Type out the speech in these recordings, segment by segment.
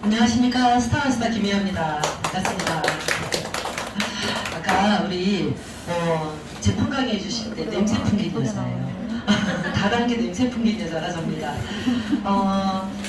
안녕하십니까. 스타원스타 김혜영입니다. 반갑습니다. 아까 우리 제품 강의해 주실 때 냄새 풍긴 여자예요. 다단계 냄새 풍긴 여자가 접니다.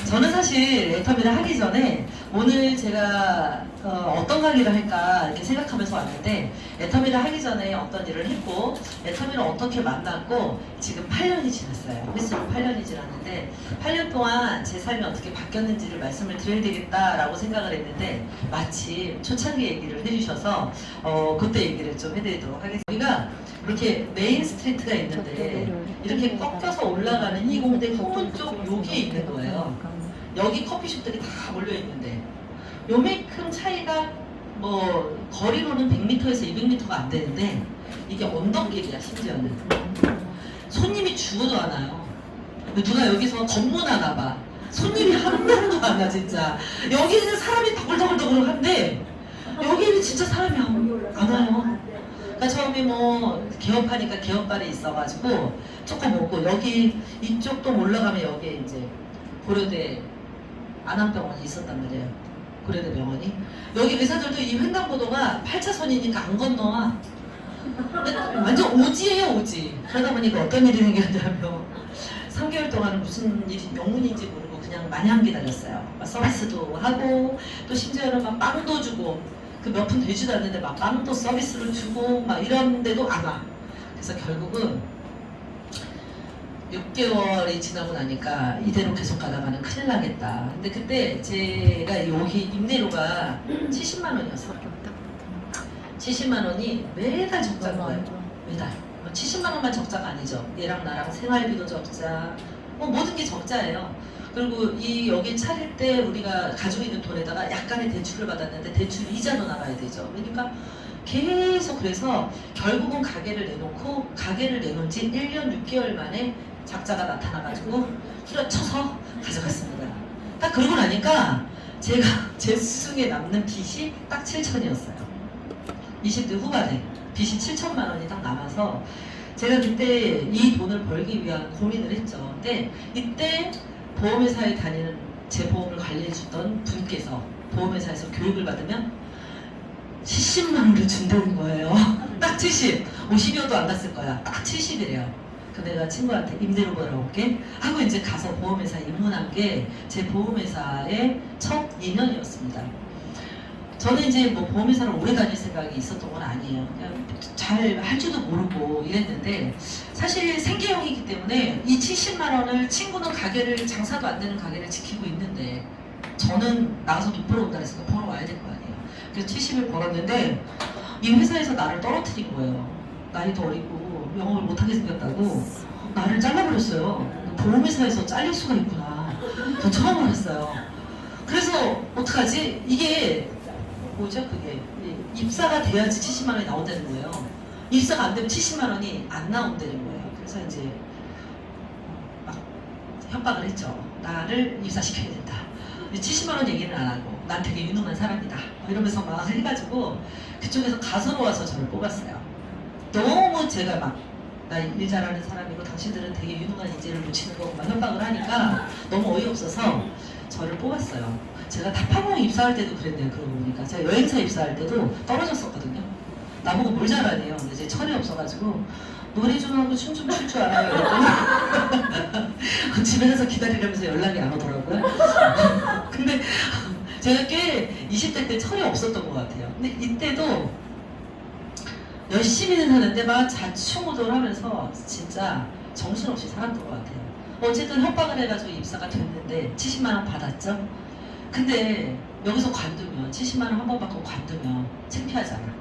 저는 사실 애터미를 하기 전에 오늘 제가 어떤 강의를 할까 이렇게 생각하면서 왔는데, 애터미를 하기 전에 어떤 일을 했고 애터미를 어떻게 만났고 지금 8년이 지났어요. 횟수로 8년이 지났는데 8년 동안 제 삶이 어떻게 바뀌었는지를 말씀을 드려야 되겠다라고 생각을 했는데, 마침 초창기 얘기를 해주셔서 그때 얘기를 좀 해드리도록 하겠습니다. 우리가 이렇게 메인 스트리트가 있는데 이렇게 꺾여서 올라가는 이공대 후문 쪽 여기에 있는 거예요. 여기 커피숍들이 다 몰려 있는데 요만큼 차이가 뭐 거리로는 100m에서 200m가 안 되는데 이게 언덕길이야. 심지어는 손님이 죽어도 안 와요. 누가 여기서 검문하나 봐. 손님이 한 명도 안 와. 진짜 여기는 사람이 더글더글더글한데 여기는 진짜 사람이 안 와요. 그러니까 처음에 뭐 개업하니까 개업발이 있어가지고 조금 먹고, 여기 이쪽도 올라가면 여기에 이제 고려대 안암병원이 있었단 말이에요. 고려대 병원이. 여기 의사들도 이 횡단보도가 8차선이니까 안 건너와. 완전 오지예요, 오지. 그러다 보니까 어떤 일이 생겼냐면 3개월 동안은 무슨 일이 명문인지 모르고 그냥 마냥 기다렸어요. 막 서비스도 하고 또 심지어는 막 빵도 주고, 그 몇 푼 되지도 않는데 막 빵도 서비스로 주고 막 이런데도 안 와. 그래서 결국은 6개월이 지나고 나니까 이대로 계속 가다가는 큰일 나겠다. 근데 그때 제가 여기 임대료가 70만 원이었어요. 70만 원이 매달 적자인 거예요. 매달. 70만 원만 적자가 아니죠. 얘랑 나랑 생활비도 적자, 뭐 모든 게 적자예요. 그리고 이 여기 차릴 때 우리가 가지고 있는 돈에다가 약간의 대출을 받았는데 대출 이자도 나가야 되죠. 그러니까 계속, 그래서 결국은 가게를 내놓고, 가게를 내놓은 지 1년 6개월 만에 작자가 나타나가지고 후려쳐서 가져갔습니다. 딱 그러고 나니까 제가 제 수중에 남는 빚이 딱 7천이었어요. 20대 후반에 빚이 7천만 원이 딱 남아서 제가 그때 이 돈을 벌기 위한 고민을 했죠. 근데 이때 보험회사에 다니는 제 보험을 관리해주던 분께서 보험회사에서 교육을 받으면 70만 원을 준다는 거예요. 딱 70. 50여도 안 갔을 거야. 딱 70이래요. 그 내가 친구한테 임대료 벌어올게 하고 이제 가서 보험회사에 입문한 게 제 보험회사의 첫 인연이었습니다. 저는 이제 뭐 보험회사를 오래 다닐 생각이 있었던 건 아니에요. 그냥 잘 할 줄도 모르고 이랬는데, 사실 생계형이기 때문에 이 70만 원을, 친구는 가게를, 장사도 안 되는 가게를 지키고 있는데 저는 나가서 돈 벌어온다 그랬으니까 벌어와야 될 거 아니에요. 그래서 70을 벌었는데 이 회사에서 나를 떨어뜨린 거예요. 나이도 어리고 영업을 못하게 생겼다고 나를 잘라버렸어요. 보험회사에서 잘릴 수가 있구나. 저 처음 알았어요. 그래서 어떡하지? 이게 뭐죠? 그게 입사가 돼야지 70만 원이 나온다는 거예요. 입사가 안 되면 70만 원이 안 나온다는 거예요. 그래서 이제 막 협박을 했죠. 나를 입사시켜야 된다. 70만 원 얘기는 안 하고 난 되게 유능한 사람이다 이러면서 막 해가지고 그쪽에서 가서로 와서 저를 뽑았어요. 너무 제가 막 나 일 잘하는 사람이고 당신들은 되게 유능한 인재를 놓치는 거고 막 협박을 하니까 너무 어이없어서 저를 뽑았어요. 제가 다파공 입사할 때도 그랬네요. 그러고 보니까 제가 여행사 입사할 때도 떨어졌었거든요. 나보고 뭘 잘하네요. 근데 이제 철이 없어가지고 노래 좀 하고 춤 좀 출 줄 알아요. 이랬더니 집에 가서 기다리려면서 연락이 안 오더라고요. 근데 제가 꽤 20대 때 철이 없었던 것 같아요. 근데 이때도 열심히는 하는데 막 자충우돌 하면서 진짜 정신없이 살았던 것 같아요. 어쨌든 협박을 해가지고 입사가 됐는데 70만 원 받았죠. 근데 여기서 관두면 70만 원 한 번 받고 관두면 창피하잖아.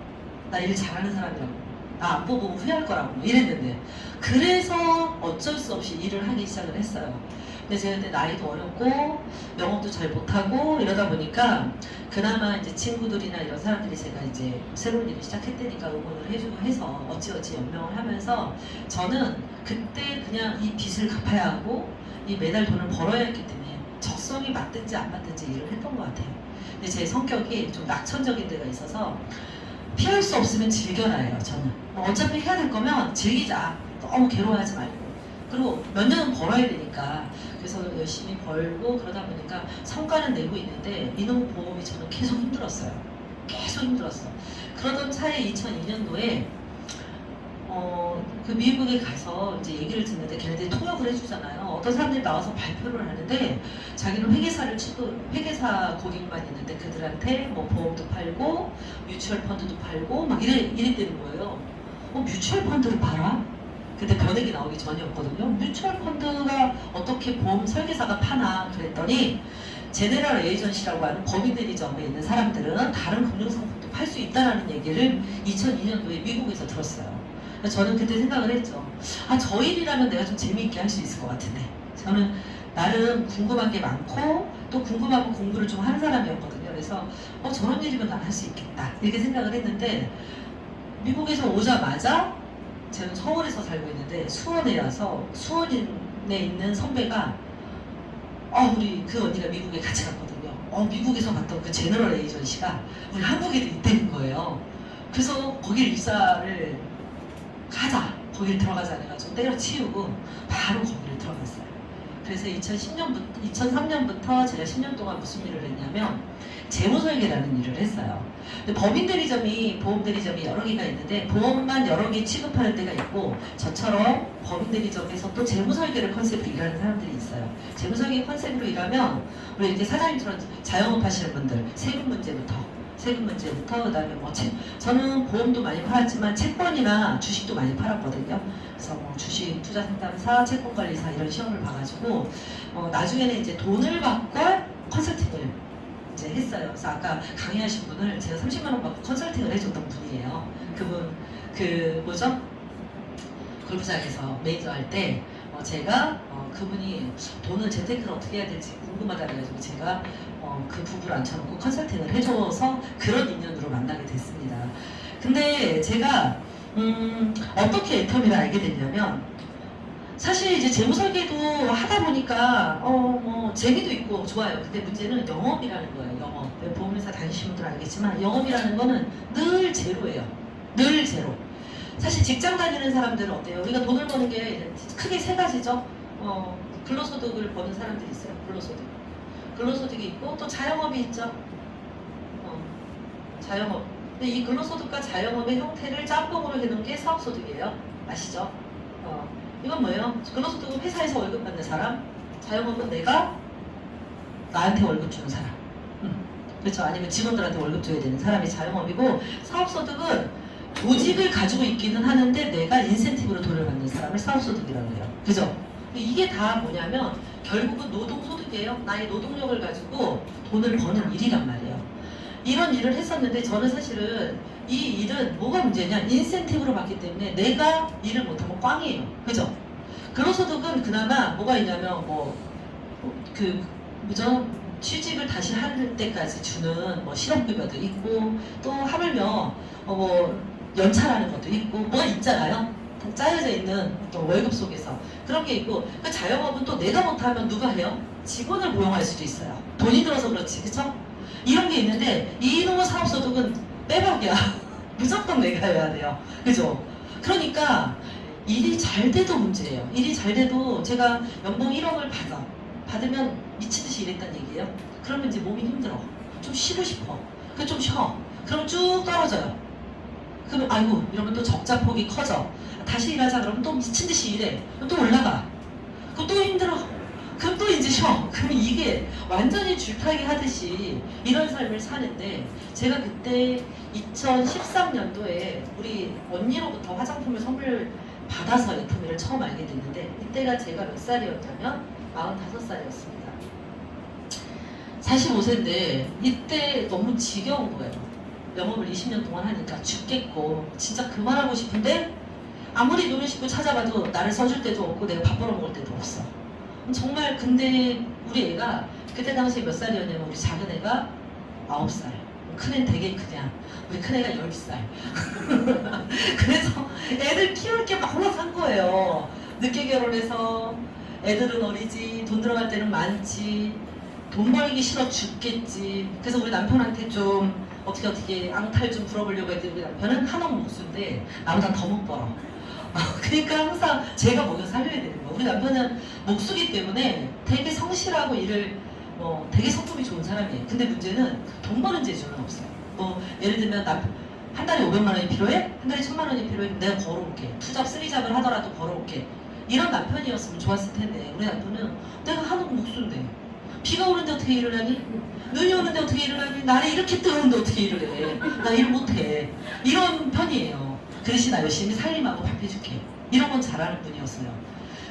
나 일 잘하는 사람이라고, 나 안 뽑으면 후회할 거라고 이랬는데, 그래서 어쩔 수 없이 일을 하기 시작을 했어요. 근데 제가 그때 나이도 어렸고 영업도 잘 못하고 이러다 보니까 그나마 이제 친구들이나 이런 사람들이 제가 이제 새로운 일을 시작했다니까 응원을 해주고 해서 어찌어찌 연명을 하면서, 저는 그때 그냥 이 빚을 갚아야 하고 이 매달 돈을 벌어야 했기 때문에 적성이 맞든지 안 맞든지 일을 했던 것 같아요. 근데 제 성격이 좀 낙천적인 데가 있어서 피할 수 없으면 즐겨라예요. 저는 어차피 해야 될 거면 즐기자. 너무 괴로워하지 말고. 그리고 몇 년은 벌어야 되니까 그래서 열심히 벌고 그러다 보니까 성과는 내고 있는데 이놈 보험이 저는 계속 힘들었어요. 계속 힘들었어. 그러던 차에 2002년도에 그 미국에 가서 이제 얘기를 듣는데 걔네들이 통역을 해주잖아요. 어떤 사람들이 나와서 발표를 하는데 자기는 회계사 고객만 있는데 그들한테 뭐 보험도 팔고 뮤추얼 펀드도 팔고 막 이랬다는 거예요. 뮤추얼 펀드를 팔아? 그때 변액이 나오기 전이었거든요. 뮤추얼 펀드가 어떻게 보험 설계사가 파나 그랬더니 제네럴 에이전시라고 하는 법인대리점에 있는 사람들은 다른 금융상품도 팔 수 있다는 얘기를 2002년도에 미국에서 들었어요. 저는 그때 생각을 했죠. 저 일이라면 내가 좀 재미있게 할 수 있을 것 같은데. 저는 나름 궁금한 게 많고 또 궁금하고 공부를 좀 하는 사람이었거든요. 그래서 저런 일이면 난 할 수 있겠다 이렇게 생각을 했는데 미국에서 오자마자 저는 서울에서 살고 있는데 수원에 와서 수원에 있는 선배가 우리 그 언니가 미국에 같이 갔거든요. 미국에서 봤던 그 제너럴 에이전시가 우리 한국에도 있다는 거예요. 그래서 거길 입사를 가자, 거길 들어가자 해가지고 때려치우고 바로 거기를 들어갔어요. 그래서 2003년부터 제가 10년 동안 무슨 일을 했냐면 재무설계라는 일을 했어요. 근데 법인대리점이 보험대리점이 여러 개가 있는데 보험만 여러 개 취급하는 데가 있고 저처럼 법인대리점에서 또 재무설계를 컨셉으로 일하는 사람들이 있어요. 재무설계 컨셉으로 일하면 우리 이렇게 사장님처럼 자영업 하시는 분들 세금 문제부터 그다음에 뭐 저는 보험도 많이 팔았지만 채권이나 주식도 많이 팔았거든요. 그래서 뭐 주식 투자 상담사, 채권관리사 이런 시험을 봐가지고 나중에는 이제 돈을 받고 컨설팅을 이제 했어요. 그래서 아까 강의하신 분을 제가 30만 원 받고 컨설팅을 해줬던 분이에요. 그분 골프장에서 매니저 할 때 제가 그분이 돈을 재테크를 어떻게 해야 될지 궁금하다 그래가지고 제가 그 부부를 앉혀놓고 컨설팅을 해줘서 그런 인연으로 만나게 됐습니다. 근데 제가 어떻게 애터미를 알게 됐냐면 사실 이제 재무설계도 하다 보니까 뭐 재미도 있고 좋아요. 근데 문제는 영업이라는 거예요. 영업. 보험회사 다니시는 분들 알겠지만 영업이라는 거는 늘 제로예요. 늘 제로. 사실 직장 다니는 사람들은 어때요? 우리가 돈을 버는 게 크게 세 가지죠. 근로소득을 버는 사람들이 있어요. 근로소득이 있고 또 자영업이 있죠. 자영업. 근데 이 근로소득과 자영업의 형태를 짬뽕으로 해놓은 게 사업소득이에요. 아시죠? 이건 뭐예요? 근로소득은 회사에서 월급 받는 사람, 자영업은 내가 나한테 월급 주는 사람. 그렇죠? 아니면 직원들한테 월급 줘야 되는 사람이 자영업이고 사업소득은 조직을 가지고 있기는 하는데 내가 인센티브로 돈을 받는 사람을 사업소득이라고 해요. 그죠? 이게 다 뭐냐면 결국은 노동소득이에요. 나의 노동력을 가지고 돈을 버는 일이란 말이에요. 이런 일을 했었는데 저는 사실은 이 일은 뭐가 문제냐? 인센티브로 받기 때문에 내가 일을 못하면 꽝이에요. 그죠? 근로소득은 그나마 뭐가 있냐면 취직을 다시 할 때까지 주는 뭐 실업급여도 있고 또 하물며 연차라는 것도 있고 뭐가 있잖아요. 짜여져 있는 월급 속에서 그런 게 있고 그 자영업은 또 내가 못하면 누가 해요? 직원을 고용할 수도 있어요. 돈이 들어서 그렇지, 그쵸? 이런 게 있는데 이놈의 사업소득은 빼박이야. 무조건 내가 해야 돼요. 그죠? 그러니까 일이 잘 돼도 문제예요. 일이 잘 돼도 제가 연봉 1억을 받으면 미친듯이 일했다는 얘기예요. 그러면 이제 몸이 힘들어. 좀 쉬고 싶어. 그럼 좀 쉬어. 그럼 쭉 떨어져요. 그럼 아이고 이러면 또 적자폭이 커져. 다시 일하자 그러면 또 미친듯이 일해. 그럼 또 올라가. 그럼 또 힘들어. 그럼 또 이제 쉬어. 그럼 이게 완전히 줄타기 하듯이 이런 삶을 사는데 제가 그때 2013년도에 우리 언니로부터 화장품을 선물 받아서 애터미를 처음 알게 됐는데 이때가 제가 몇 살이었냐면 45살이었습니다. 45세인데 이때 너무 지겨운 거예요. 영업을 20년 동안 하니까 죽겠고 진짜 그만하고 싶은데 아무리 눈을 씻고 찾아봐도 나를 써줄 때도 없고 내가 밥 벌어 먹을 때도 없어. 정말 근데 우리 애가 그때 당시에 몇 살이었냐면 우리 작은 애가 9살. 큰애는 되게 그냥 우리 큰애가 10살. 그래서 애들 키울 게 막막한 거예요. 늦게 결혼해서 애들은 어리지 돈 들어갈 때는 많지 돈 벌기 싫어 죽겠지. 그래서 우리 남편한테 좀 어떻게 앙탈 좀 부려보려고 했더니 우리 남편은 한옥 목수인데 나보다 더 못 벌어. 그러니까 항상 제가 먹여 살려야 되는 거예요. 우리 남편은 목수기 때문에 되게 성실하고 일을 되게 성품이 좋은 사람이에요. 근데 문제는 돈 버는 재주는 없어요. 뭐 예를 들면 한 달에 500만 원이 필요해? 한 달에 1000만 원이 필요해? 내가 벌어올게. 투잡, 쓰리잡을 하더라도 벌어올게. 이런 남편이었으면 좋았을 텐데 우리 남편은 내가 하는 목수인데 비가 오는데 어떻게 일을 하니? 눈이 오는데 어떻게 일을 하니? 날이 이렇게 뜨는데 어떻게 일을 해? 나 일 못해. 이런 편이에요. 그 대신 나 열심히 살림하고 밥 해줄게. 이런 건 잘하는 분이었어요.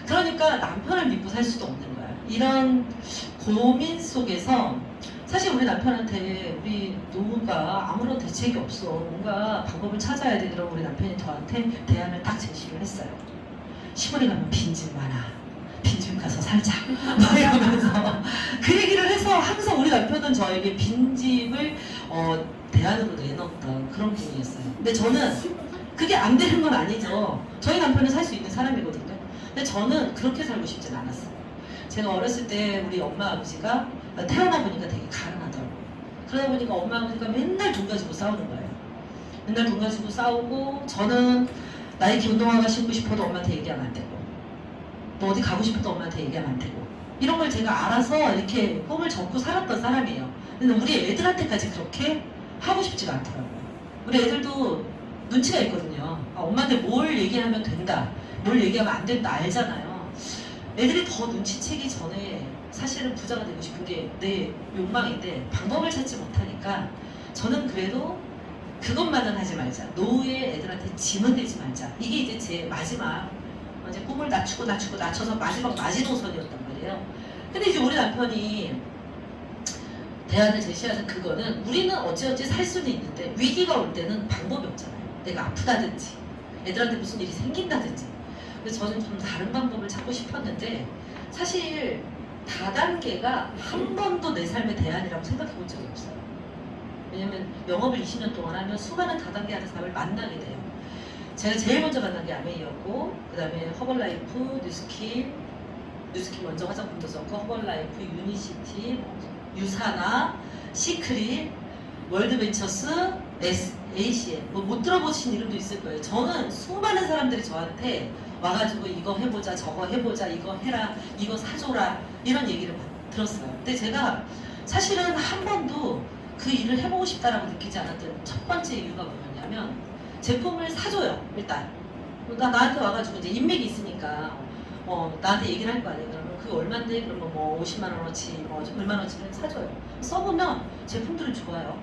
그러니까 남편을 믿고 살 수도 없는 거야. 이런 고민 속에서 사실 우리 남편한테 우리 노후가 아무런 대책이 없어. 뭔가 방법을 찾아야 되더라고 우리 남편이 저한테 대안을 딱 제시를 했어요. 시골에 가면 빈집 많아. 빈집 가서 살자. 막 이러면서 그 얘기를 해서 항상 우리 남편은 저에게 빈집을 대안으로 내놓던 그런 분이었어요. 근데 저는 그게 안 되는 건 아니죠. 저희 남편은 살 수 있는 사람이거든요. 근데 저는 그렇게 살고 싶진 않았어요. 제가 어렸을 때 우리 엄마 아버지가 태어나 보니까 되게 가난하더라고요. 그러다 보니까 엄마 아버지가 맨날 돈 가지고 싸우는 거예요. 맨날 돈 가지고 싸우고 저는 나이키 운동화가 신고 싶어도 엄마한테 얘기하면 안 되고 뭐 어디 가고 싶어도 엄마한테 얘기하면 안 되고 이런 걸 제가 알아서 이렇게 꿈을 접고 살았던 사람이에요. 근데 우리 애들한테까지 그렇게 하고 싶지가 않더라고요. 우리 애들도 눈치가 있거든요. 엄마한테 뭘 얘기하면 된다, 뭘 얘기하면 안 된다 알잖아요. 애들이 더 눈치채기 전에 사실은 부자가 되고 싶은 게 내 욕망인데 방법을 찾지 못하니까 저는 그래도 그것만은 하지 말자. 노후에 애들한테 짐은 되지 말자. 이게 이제 제 마지막 이제 꿈을 낮춰서 마지막 마지노선이었단 말이에요. 근데 이제 우리 남편이 대안을 제시하는 그거는 우리는 어찌어찌 살 수는 있는데 위기가 올 때는 방법이 없잖아요. 내가 아프다든지 애들한테 무슨 일이 생긴다든지. 그래서 저는 좀 다른 방법을 찾고 싶었는데 사실 다단계가 한 번도 내 삶의 대안이라고 생각해 본 적이 없어요. 왜냐면 영업을 20년 동안 하면 수많은 다단계 하는 사람을 만나게 돼요. 제가 제일 먼저 만난 게 아메이였고 그 다음에 허벌라이프, 뉴스킨 먼저 화장품도 썼고 허벌라이프, 유니시티, 유사나, 시크릿, 월드벤처스, ACM 뭐 못 들어보신 이름도 있을 거예요. 저는 수많은 사람들이 저한테 와가지고 이거 해보자, 저거 해보자, 이거 해라, 이거 사줘라 이런 얘기를 들었어요. 근데 제가 사실은 한 번도 그 일을 해보고 싶다라고 느끼지 않았던 첫 번째 이유가 뭐였냐면 제품을 사줘요. 일단 나한테 와가지고 이제 인맥이 있으니까 나한테 얘기를 할 거 아니에요. 그러면 그게 얼만데? 그러면 뭐 50만 원어치 뭐 얼마나치를 사줘요. 써보면 제품들은 좋아요.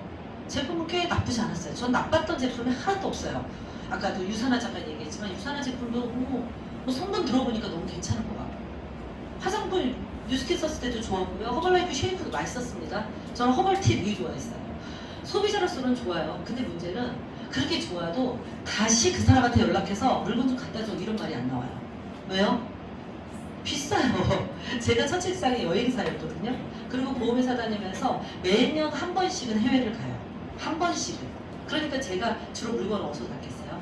제품은 꽤 나쁘지 않았어요. 전 나빴던 제품이 하나도 없어요. 아까도 유산화 잠깐 얘기했지만 유산화 제품도 뭐 성분 들어보니까 너무 괜찮은 것 같고 화장품 뉴스킨 썼을 때도 좋았고요. 허벌라이프 쉐이프도 맛있었습니다. 저는 허벌티 되게 좋아했어요. 소비자로서는 좋아요. 근데 문제는 그렇게 좋아도 다시 그 사람한테 연락해서 물건 좀 갖다 줘 이런 말이 안 나와요. 왜요? 비싸요. 제가 첫책상의 여행사였거든요. 그리고 보험회사 다니면서 매년 한 번씩은 해외를 가요. 한 번씩은. 그러니까 제가 주로 물건을 어디서 샀겠어요?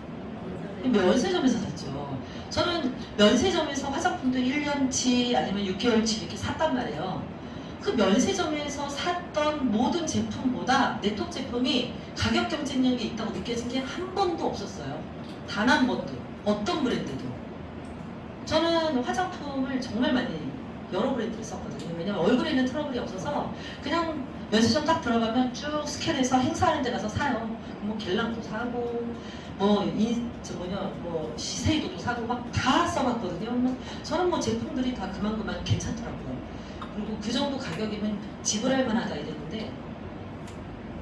면세점에서 샀죠. 저는 면세점에서 화장품도 1년치 아니면 6개월치 이렇게 샀단 말이에요. 그 면세점에서 샀던 모든 제품보다 네톱 제품이 가격 경쟁력이 있다고 느껴진 게 한 번도 없었어요. 단 한 번도. 어떤 브랜드도. 저는 화장품을 정말 많이 여러 브랜드를 썼거든요. 왜냐면 얼굴에 있는 트러블이 없어서 그냥 면세점 딱 들어가면 쭉 스캔해서 행사하는 데 가서 사요. 뭐 겔랑도 사고 뭐 시세이도도 사고 막 다 써봤거든요. 저는 뭐 제품들이 다 그만 괜찮더라고요. 그리고 그 정도 가격이면 지불할 만하다 이랬는데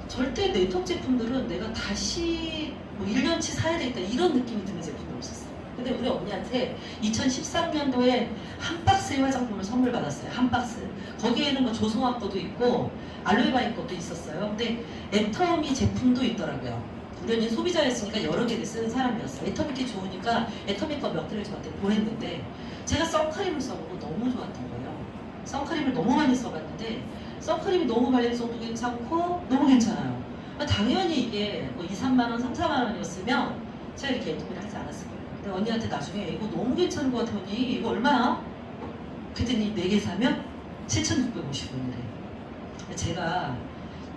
절대 네톱 제품들은 내가 다시 뭐 1년치 사야 되겠다 이런 느낌이 드는 제품이 없었어요. 근데 우리 언니한테 2013년도에 한 박스의 화장품을 선물 받았어요. 한 박스. 거기에는 뭐 조성화 거도 있고 알로에바이 것도 있었어요. 근데 애터미 제품도 있더라고요. 우리 언니 소비자였으니까 여러 개를 쓰는 사람이었어요. 애터미께 좋으니까 애터미 거 몇 개를 저한테 보냈는데 제가 선크림을 써보고 너무 좋았던 거예요. 선크림을 너무 많이 써봤는데 선크림이 너무 발림성도 괜찮고 너무 괜찮아요. 당연히 이게 뭐 2, 3만 원, 3, 4만 원이었으면 제가 이렇게 애터미를 하지 않았을 거예요. 근데 언니한테 나중에 이거 너무 괜찮은 것 같아 언니 이거 얼마야? 그랬더니 4개 사면 7,650원이래. 제가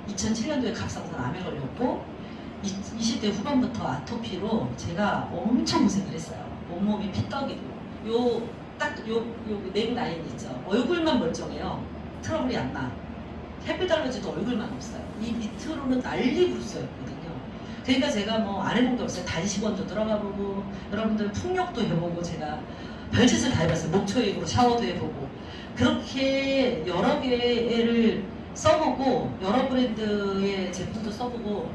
2007년도에 갑상선 암에 걸렸고 20대 후반부터 아토피로 제가 엄청 고생을 했어요. 온몸이 피떡이고 요 넥 라인 있죠. 얼굴만 멀쩡해요. 트러블이 안 나. 햇빛 알러지도 얼굴만 없어요. 이 밑으로는 난리 부르스였거든요. 그러니까 제가 뭐 안 해본 게 없어요. 단식원도 들어가 보고 여러분들 풍력도 해보고 제가 별짓을 다 해봤어요. 목초액으로 샤워도 해보고 그렇게 여러 개를 써보고 여러 브랜드의 제품도 써보고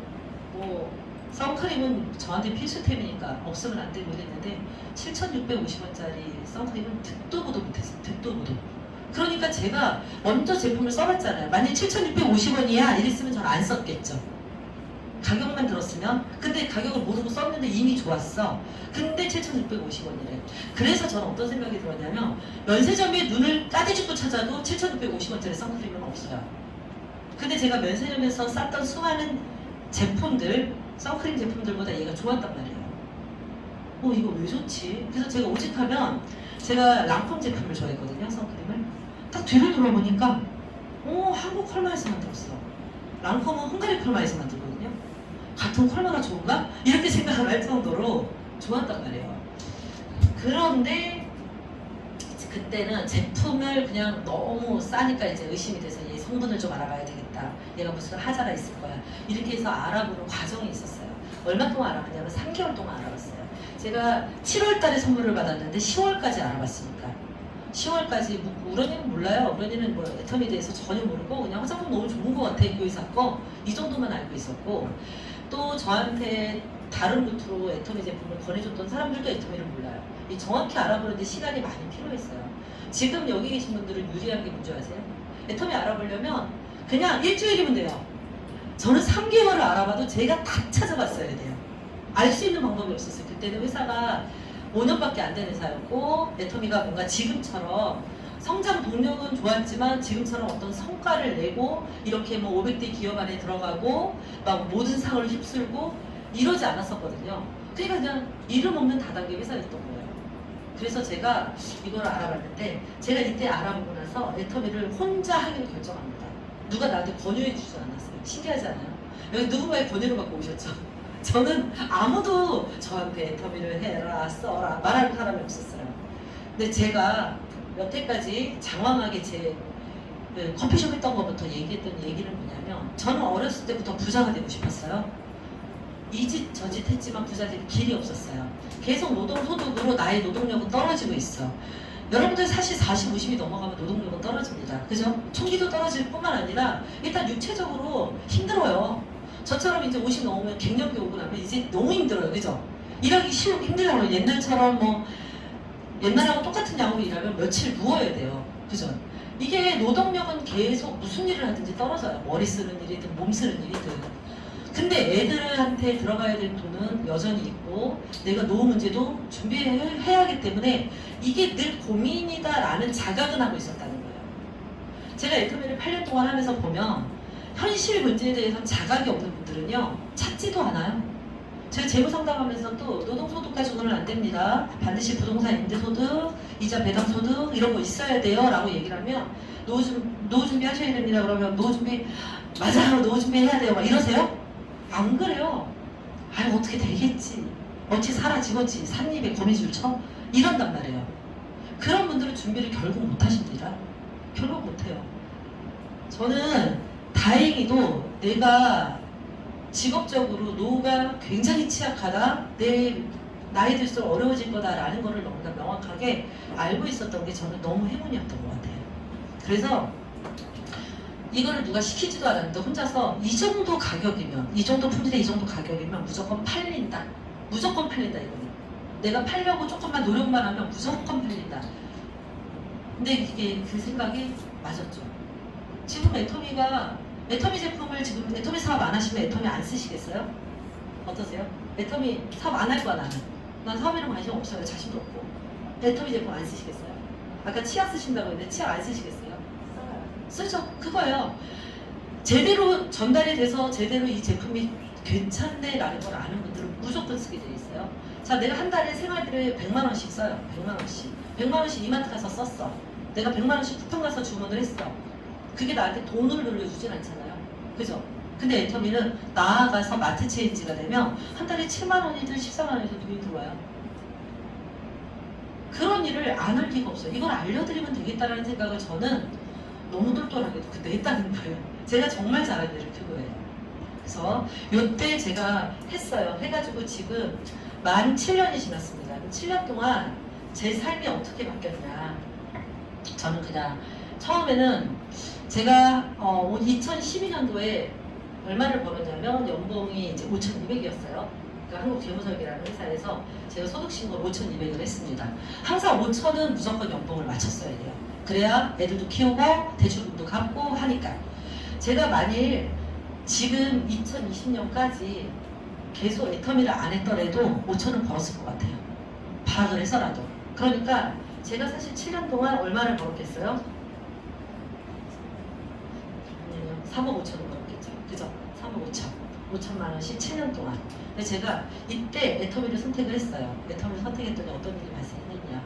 뭐 선크림은 저한테 필수템이니까 없으면 안 되고 이랬는데 7,650원짜리 선크림은 듣도 보도 못했어요. 듣도 보도. 그러니까 제가 먼저 제품을 써봤잖아요. 만약 7,650원이야 이랬으면 저는 안 썼겠죠. 가격만 들었으면. 근데 가격을 모르고 썼는데 이미 좋았어. 근데 7,650원이래. 그래서 저는 어떤 생각이 들었냐면 면세점에 눈을 까디죽고 찾아도 7,650원짜리 선크림은 없어요. 근데 제가 면세점에서 쌌던 수많은 제품들, 선크림 제품들보다 얘가 좋았단 말이에요. 이거 왜 좋지? 그래서 제가 오직하면 제가 랑콤 제품을 좋아했거든요. 선크림을. 딱 뒤를 돌아보니까 한국 컬마에서 만들었어. 랑콤은 헝가리 컬마에서 만들거든요. 같은 컬마가 좋은가? 이렇게 생각을 할 정도로 좋았단 말이에요. 그런데 그때는 제품을 그냥 너무 싸니까 이제 의심이 돼서 얘 성분을 좀 알아봐야 되겠다. 얘가 무슨 하자가 있을 거야. 이렇게 해서 알아보는 과정이 있었어요. 얼마 동안 알아봤냐면 3개월 동안 알아봤어요. 제가 7월 달에 선물을 받았는데 10월까지 알아봤으니까. 10월까지 우런이는 몰라요. 우런이는 뭐 애텀에 대해서 전혀 모르고 그냥 화장품 너무 좋은 것 같아 그 샀고 이 정도만 알고 있었고 또 저한테 다른 루트로 애터미 제품을 권해줬던 사람들도 애터미를 몰라요. 이 정확히 알아보는데 시간이 많이 필요했어요. 지금 여기 계신 분들은 유리한 게 뭔지 아세요? 애터미 알아보려면 그냥 일주일이면 돼요. 저는 3개월을 알아봐도 제가 다 찾아봤어야 돼요. 알 수 있는 방법이 없었어요. 그때는 회사가 5년밖에 안 된 회사였고 애터미가 뭔가 지금처럼 성장 동력은 좋았지만 지금처럼 어떤 성과를 내고 이렇게 뭐 500대 기업 안에 들어가고 막 모든 상을 휩쓸고 이러지 않았었거든요. 그러니까 그냥 이름 없는 다단계 회사였던 거예요. 그래서 제가 이걸 알아봤는데 제가 이때 알아보고 나서 애터미를 혼자 하기로 결정합니다. 누가 나한테 권유해 주지 않았어요. 신기하지 않아요? 여기 누군가의 권유를 받고 오셨죠? 저는 아무도 저한테 애터미를 해라 써라 말할 사람이 없었어요. 근데 제가 여태까지 장황하게 제 커피숍 했던 것부터 얘기했던 얘기는 뭐냐면 저는 어렸을 때부터 부자가 되고 싶었어요. 이 짓 저 짓 했지만 부자 될 길이 없었어요. 계속 노동소득으로 나의 노동력은 떨어지고 있어. 여러분들 사실 40, 50이 넘어가면 노동력은 떨어집니다. 그죠? 총기도 떨어질 뿐만 아니라 일단 육체적으로 힘들어요. 저처럼 이제 50 넘으면 갱년기 오고 나면 이제 너무 힘들어요. 그죠? 일하기 힘들어요. 옛날처럼 뭐 옛날하고 똑같은 양으로 일하면 며칠 누워야 돼요. 그죠? 이게 노동력은 계속 무슨 일을 하든지 떨어져요. 머리 쓰는 일이든 몸 쓰는 일이든. 근데 애들한테 들어가야 될 돈은 여전히 있고 내가 노후 문제도 준비해야 하기 때문에 이게 늘 고민이다라는 자각은 하고 있었다는 거예요. 제가 애터미를 8년 동안 하면서 보면 현실 문제에 대해서 자각이 없는 분들은요 찾지도 않아요. 제가 재무 상담하면서도 노동소득 가지고는 안 됩니다. 반드시 부동산 임대소득, 이자 배당소득 이런 거 있어야 돼요 라고 얘기를 하면 노후 준비 하셔야 됩니다. 그러면 노후 준비 맞아요. 노후 준비 해야 돼요. 막 이러세요? 안 그래요. 아유 어떻게 되겠지. 어찌 사라지겠지. 삿입에 거미줄 쳐? 이런단 말이에요. 그런 분들은 준비를 결국 못 하십니다. 결국 못 해요. 저는 다행히도 내가 직업적으로 노후가 굉장히 취약하다, 내 나이 들수록 어려워질 거다라는 거를 너무나 명확하게 알고 있었던 게 저는 너무 행운이었던 것 같아요. 그래서 이거를 누가 시키지도 않았는데 혼자서 이 정도 가격이면, 이 정도 품질에 이 정도 가격이면 무조건 팔린다. 무조건 팔린다 이거는. 내가 팔려고 조금만 노력만 하면 무조건 팔린다. 근데 이게 그 생각이 맞았죠. 지금 애터미 제품을 지금 애터미 사업 안 하시면 애터미 안 쓰시겠어요? 어떠세요? 애터미 사업 안 할 거야 나는. 난 사업에는 관심 없어요. 자신도 없고. 애터미 제품 안 쓰시겠어요? 아까 치약 쓰신다고 했는데 치약 안 쓰시겠어요? 쓰죠. 그거예요. 제대로 전달이 돼서 제대로 이 제품이 괜찮네 라는 걸 아는 분들은 무조건 쓰게 돼 있어요. 자, 내가 한 달에 생활비를 100만 원씩 써요. 100만 원씩. 100만 원씩 이마트 가서 썼어. 내가 100만 원씩 쿠팡 가서 주문을 했어. 그게 나한테 돈을 돌려주진 않잖아요. 그죠? 근데 애터미는 나아가서 마트 체인지가 되면 한 달에 7만 원이든 14만 원이든 돈이 들어와요. 그런 일을 안 할 리가 없어요. 이걸 알려드리면 되겠다라는 생각을 저는 너무 똘똘하게 그때 했다는 거예요. 제가 정말 잘한 일을 그거예요. 그래서 요때 제가 했어요. 해가지고 지금 만 7년이 지났습니다. 7년 동안 제 삶이 어떻게 바뀌었냐. 저는 그냥 처음에는 제가 2012년도에 얼마를 벌었냐면 연봉이 이제 5,200이었어요. 그러니까 한국재무설계라는 회사에서 제가 소득신고를 5,200을 했습니다. 항상 5,000은 무조건 연봉을 맞췄어야 돼요. 그래야 애들도 키우고 대출금도 갚고 하니까. 제가 만일 지금 2020년까지 계속 애터미를 안 했더라도 5,000은 벌었을 것 같아요. 파악을 해서라도. 그러니까 제가 사실 7년 동안 얼마를 벌었겠어요? 3억 5천을 벌었겠죠. 그죠? 3억 5천. 5천만 원씩 7년 동안. 근데 제가 이때 애터미를 선택을 했어요. 애터미를 선택했더니 어떤 일이 발생했냐.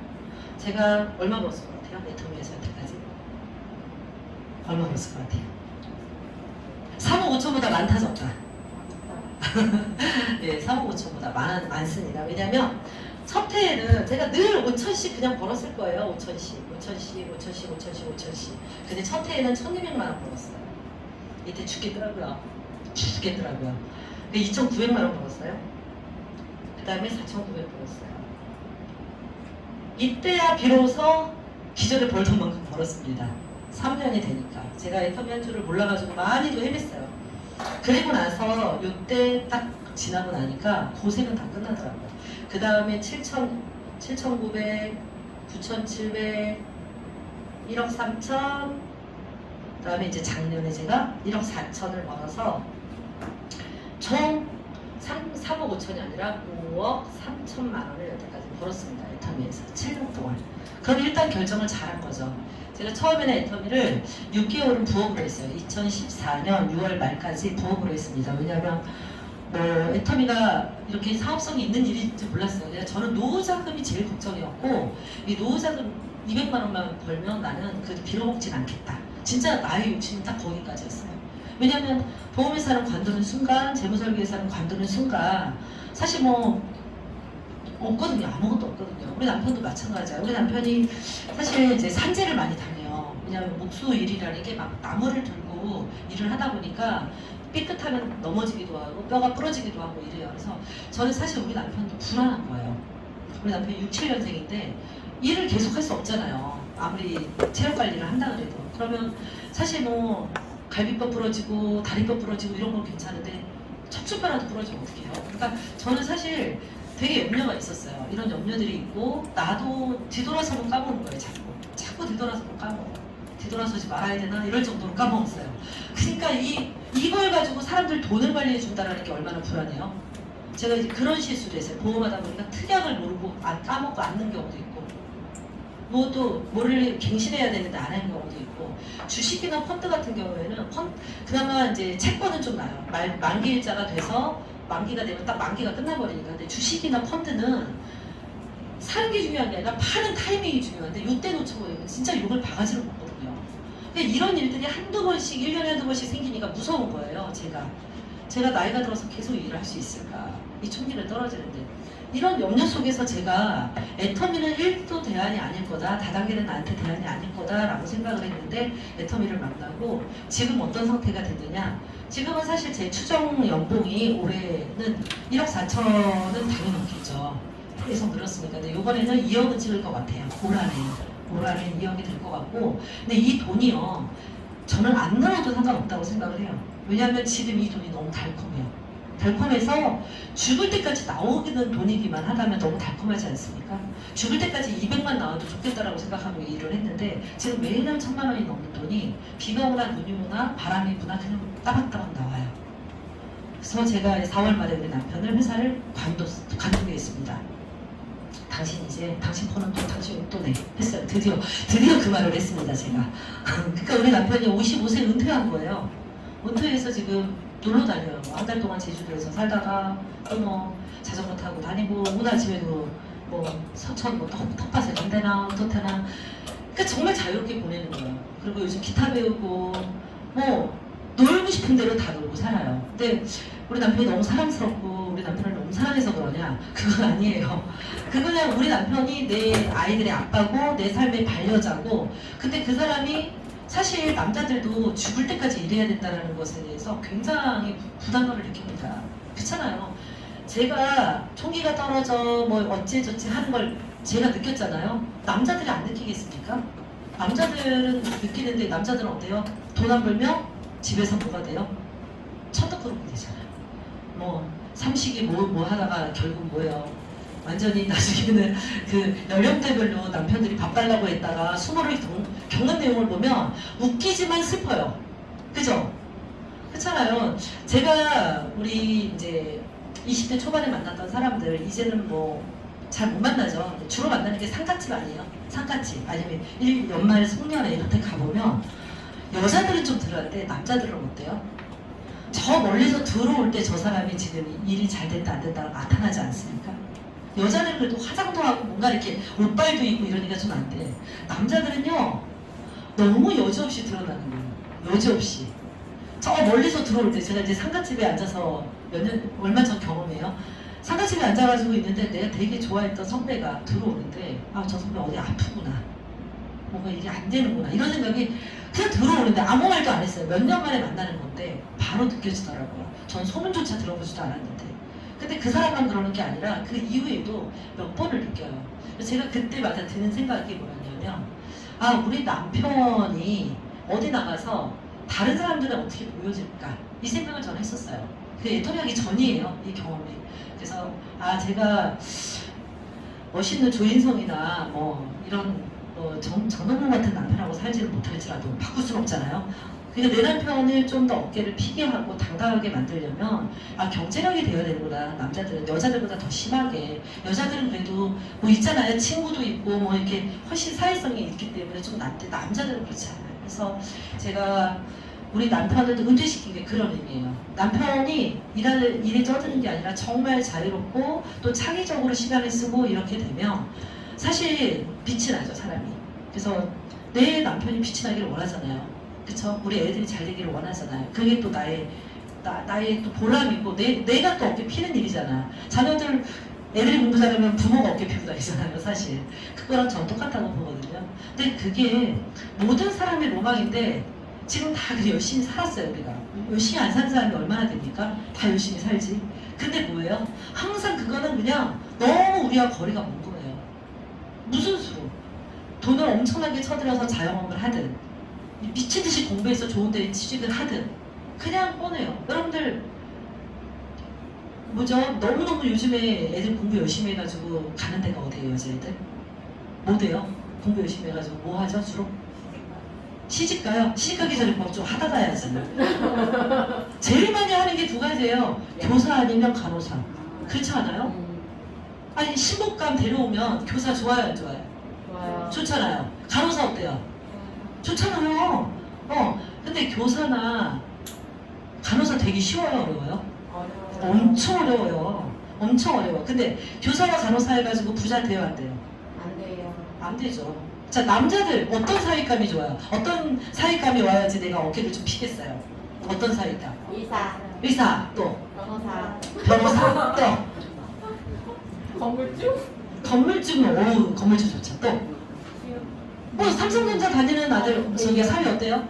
제가 얼마 벌었을 것 같아요? 애터미에서 여태까지. 얼마 벌었을 것 같아요? 3억 5천보다 많다 적다. 네, 3억 5천보다 많습니다. 왜냐면 첫 해에는 제가 늘 5천씩 그냥 벌었을 거예요. 5천씩. 근데 첫 해에는 1,200만 원 벌었어요. 이때 죽겠더라고요. 2,900만 원 벌었어요. 그 다음에 4,900 벌었어요. 이때야 비로소 기존에 벌던 만큼 벌었습니다. 3년이 되니까. 제가 애터미 한 줄을 몰라가지고 많이도 헤맸어요. 그리고 나서 이때 딱 지나고 나니까 고생은 다 끝나더라고요. 그 다음에 7,900, 9,700, 1억 3천, 그 다음에 이제 작년에 제가 1억 4천을 벌어서 총 3억 5천이 아니라 5억 3천만 원을 여태까지 벌었습니다. 애터미에서 7년 동안. 그럼 일단 결정을 잘한 거죠. 제가 처음에는 애터미를 6개월은 부업으로 했어요. 2014년 6월 말까지 부업으로 했습니다. 왜냐하면 애터미가 이렇게 사업성이 있는 일인지 몰랐어요. 그냥 저는 노후자금이 제일 걱정이었고, 이 노후자금 200만 원만 벌면 나는 그래도 빌어먹진 않겠다. 진짜 나의 욕심이 딱 거기까지였어요. 왜냐면 보험회사는 관두는 순간, 재무설계회사는 관두는 순간 사실 없거든요. 아무것도 없거든요. 우리 남편도 마찬가지야. 우리 남편이 사실 이제 산재를 많이 당해요. 왜냐면 목수 일이라는 게 막 나무를 들고 일을 하다 보니까 삐끗하면 넘어지기도 하고 뼈가 부러지기도 하고 이래요. 그래서 저는 사실 우리 남편도 불안한 거예요. 우리 남편이 6, 7년생인데 일을 계속 할 수 없잖아요. 아무리 체력 관리를 한다 그래도. 그러면 사실 갈비뼈 부러지고 다리뼈 부러지고 이런 건 괜찮은데 척추뼈라도 부러지면 어떡해요. 그러니까 저는 사실 되게 염려가 있었어요. 이런 염려들이 있고 나도 뒤돌아서면 까먹는 거예요. 자꾸 뒤돌아서면 까먹어요. 뒤돌아서지 말아야 되나 이럴 정도로 까먹었어요. 그러니까 이걸 가지고 사람들 돈을 관리해 준다는 게 얼마나 불안해요. 제가 이제 그런 실수를 했어요. 보험하다 보니까 특약을 모르고 까먹고 앉는 경우도 있고 뭐를 갱신해야 되는데 안 하는 경우도 있고, 주식이나 펀드 같은 경우에는 그나마 이제 채권은 좀 나요. 만기일자가 돼서 만기가 되면 딱 만기가 끝나버리니까. 근데 주식이나 펀드는 사는 게 중요한 게 아니라 파는 타이밍이 중요한데 이때 놓쳐버리면 진짜 욕을 바가지로 먹거든요. 근데 이런 일들이 한두 번씩 1년에 한두 번씩 생기니까 무서운 거예요. 제가 나이가 들어서 계속 일을 할 수 있을까, 이 총기는 떨어지는데. 이런 염려 속에서 제가 애터미는 1도 대안이 아닐 거다, 다단계는 나한테 대안이 아닐 거다라고 생각을 했는데 애터미를 만나고 지금 어떤 상태가 됐느냐. 지금은 사실 제 추정 연봉이 올해는 1억 4천은 당연히 넘겠죠. 계속 늘었으니까. 근데 이번에는 2억은 찍을 것 같아요. 올 안에 2억이 될 것 같고, 근데 이 돈이요, 저는 안 넣어도 상관없다고 생각을 해요. 왜냐하면 지금 이 돈이 너무 달콤해요. 달콤해서 죽을 때까지 나오기는 돈이기만 하다면 너무 달콤하지 않습니까? 죽을 때까지 200만 나와도 좋겠다라고 생각하고 일을 했는데 지금 매달 1,000만 원이 넘는 돈이 비가 오나 눈이 오나 바람이 부나 그냥 따박따박 나와요. 그래서 제가 4월 말에 우리 남편을 회사를 관두게 했습니다. 당신 포는 또 당신 용돈에 했어요. 드디어 그 말을 했습니다. 제가. 그러니까 우리 남편이 55세 은퇴한 거예요. 은퇴해서 지금 놀러 다녀요. 한 달 동안 제주도에서 살다가 또 자전거 타고 다니고, 오늘 아침에도 서천 텃밭에 간대나 어떻대나. 그러니까 정말 자유롭게 보내는 거예요. 그리고 요즘 기타 배우고 놀고 싶은 대로 다 놀고 살아요. 근데 우리 남편이 너무 사랑스럽고 우리 남편을 너무 사랑해서 그러냐? 그건 아니에요. 그거는 우리 남편이 내 아이들의 아빠고 내 삶의 반려자고, 근데 그 사람이 사실 남자들도 죽을 때까지 일해야 된다는 것에 대해서 굉장히 부담감을 느낍니다. 그렇잖아요. 제가 총기가 떨어져 뭐 어찌저찌 하는 걸 제가 느꼈잖아요. 남자들이 안 느끼겠습니까? 남자들은 느끼는데 남자들은 어때요? 돈 안 벌면 집에서 뭐가 돼요? 천덕꾸러기 되잖아요. 뭐 삼식이 뭐 하다가 결국 뭐예요? 완전히 나중에는 그 연령대별로 남편들이 밥 달라고 했다가 수모를 겪는 내용을 보면 웃기지만 슬퍼요. 그죠? 그렇잖아요. 제가 우리 이제 20대 초반에 만났던 사람들 이제는 뭐 잘 못 만나죠. 주로 만나는 게 상갓집 아니에요? 상갓집 아니면 연말 송년회 이런 데 가보면 여자들은 좀 들어갈 때 남자들은 어때요? 저 멀리서 들어올 때 저 사람이 지금 일이 잘 됐다 안 됐다가 나타나지 않습니까? 여자는 그래도 화장도 하고 뭔가 이렇게 옷발도 입고 이러니까 좀 안 돼. 남자들은요 너무 여지없이 드러나는 거예요. 여지없이. 저 멀리서 들어올 때 제가 이제 상가집에 앉아서 얼마 전 경험이에요. 상가집에 앉아가지고 있는데 내가 되게 좋아했던 선배가 들어오는데 아 저 선배 어디 아프구나. 뭔가 일이 안 되는구나. 이런 생각이 그냥 들어오는데 아무 말도 안 했어요. 몇 년 만에 만나는 건데 바로 느껴지더라고요. 전 소문조차 들어보지도 않았는데. 근데 그 사람만 그러는 게 아니라 그 이후에도 몇 번을 느껴요. 그래서 제가 그때마다 드는 생각이 뭐였냐면 아 우리 남편이 어디 나가서 다른 사람들은 어떻게 보여질까 이 생각을 저는 했었어요. 그 애터리하기 전이에요. 이 경험이. 그래서 아 제가 멋있는 조인성이나 뭐 이런 정동원 같은 남편하고 살지는 못할지라도 바꿀 순 없잖아요. 그러니까 내 남편을 좀 더 어깨를 피게 하고 당당하게 만들려면 아 경제력이 되어야 되는구나. 남자들은 여자들보다 더 심하게. 여자들은 그래도 뭐 있잖아요. 친구도 있고 뭐 이렇게 훨씬 사회성이 있기 때문에 좀 낫대. 남자들은 그렇지 않아요. 그래서 제가 우리 남편을 은퇴시킨 게 그런 의미예요. 남편이 일에 쩌드는 게 아니라 정말 자유롭고 또 창의적으로 시간을 쓰고 이렇게 되면 사실 빛이 나죠 사람이. 그래서 내 남편이 빛이 나기를 원하잖아요. 그쵸? 우리 애들이 잘 되기를 원하잖아요. 그게 또 나의 또 보람이고 내가 또 어깨 피는 일이잖아. 자녀들 애들이 공부 잘하면 부모가 어깨 피고 다니잖아요 사실. 그거랑 전 똑같다고 보거든요. 근데 그게 모든 사람의 로망인데 지금 다 그래 열심히 살았어요 우리가. 열심히 안 사는 사람이 얼마나 됩니까? 다 열심히 살지. 근데 뭐예요? 항상 그거는 그냥 너무 우리와 거리가 먼 거예요. 무슨 수로? 돈을 엄청나게 쳐들여서 자영업을 하든 미친 듯이 공부해서 좋은 데에 취직을 하든 그냥 뻔해요. 여러분들 뭐죠? 너무너무 요즘에 애들 공부 열심히 해가지고 가는 데가 어디예요 여자애들? 뭐 돼요? 공부 열심히 해가지고 뭐 하죠 주로? 시집가요? 시집가기 전에 뭐 좀 하다 가야지. 제일 많이 하는 게 두 가지예요. 교사 아니면 간호사. 그렇지 않아요? 아니 신복감 데려오면 교사 좋아요 안 좋아요? 좋아요. 좋잖아요. 간호사 어때요? 좋잖아요. 근데 교사나 간호사 되기 쉬워요 어려워요? 어려워요. 엄청 어려워요. 엄청 어려워. 근데 교사가 간호사 해가지고 부자 돼요 안 돼요? 안 돼요. 안 되죠. 자 남자들 어떤 사윗감이 좋아요? 어떤 사윗감이 와야지 내가 어깨를 좀 피겠어요? 어떤 사윗감? 의사, 의사 또 변호사, 변호사 또 건물주, 건물주는 건물주 좋죠. 또 뭐 삼성전자 다니는 아들 저기 사위 어때요?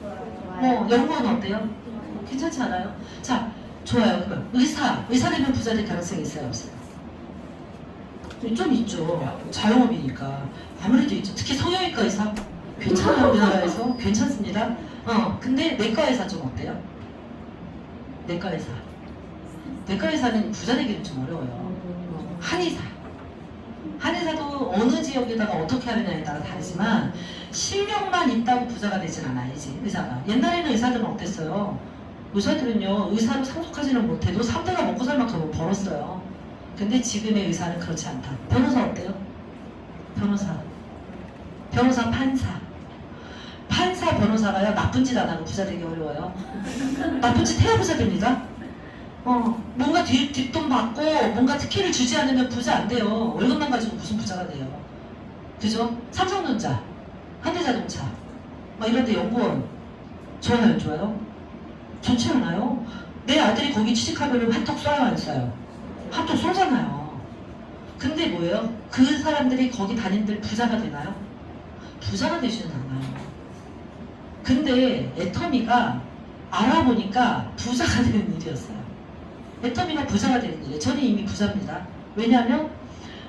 좋아요. 연구원 어때요? 괜찮지 않아요? 자 좋아요. 그러면 의사 되면 부자 될 가능성이 있어요 없어요? 좀 있죠. 자영업이니까 아무래도 있죠. 특히 성형외과 의사 괜찮아요 우리나라에서 괜찮습니다. 근데 내과 의사 좀 어때요? 내과 의사는 부자 되기는 좀 어려워요. 한의사도 어느 지역에다가 어떻게 하느냐에 따라 다르지만 실력만 있다고 부자가 되진 않아야지 의사가. 옛날에는 의사들은 어땠어요? 의사들은요 의사로 상속하지는 못해도 3대가 먹고 살 만큼 벌었어요. 근데 지금의 의사는 그렇지 않다. 변호사 어때요? 변호사 판사 변호사가요 나쁜 짓 안 하고 부자 되기 어려워요. 나쁜 짓 해야 부자 됩니다. 뭔가 뒷돈 받고 뭔가 특혜를 주지 않으면 부자 안 돼요. 월급만 가지고 무슨 부자가 돼요. 그죠? 삼성전자, 현대자동차 막 이런 데 연구원 좋아요 안 좋아요? 좋지 않아요? 내 아들이 거기 취직하면 한턱 쏴요 안 쏴요? 한턱 쏘잖아요. 근데 뭐예요? 그 사람들이 거기 다니는들 부자가 되나요? 부자가 되지는 않아요. 근데 애터미가 알아보니까 부자가 되는 일이었어요. 애터미가 부자가 되는 일이에요. 저는 이미 부자입니다. 왜냐하면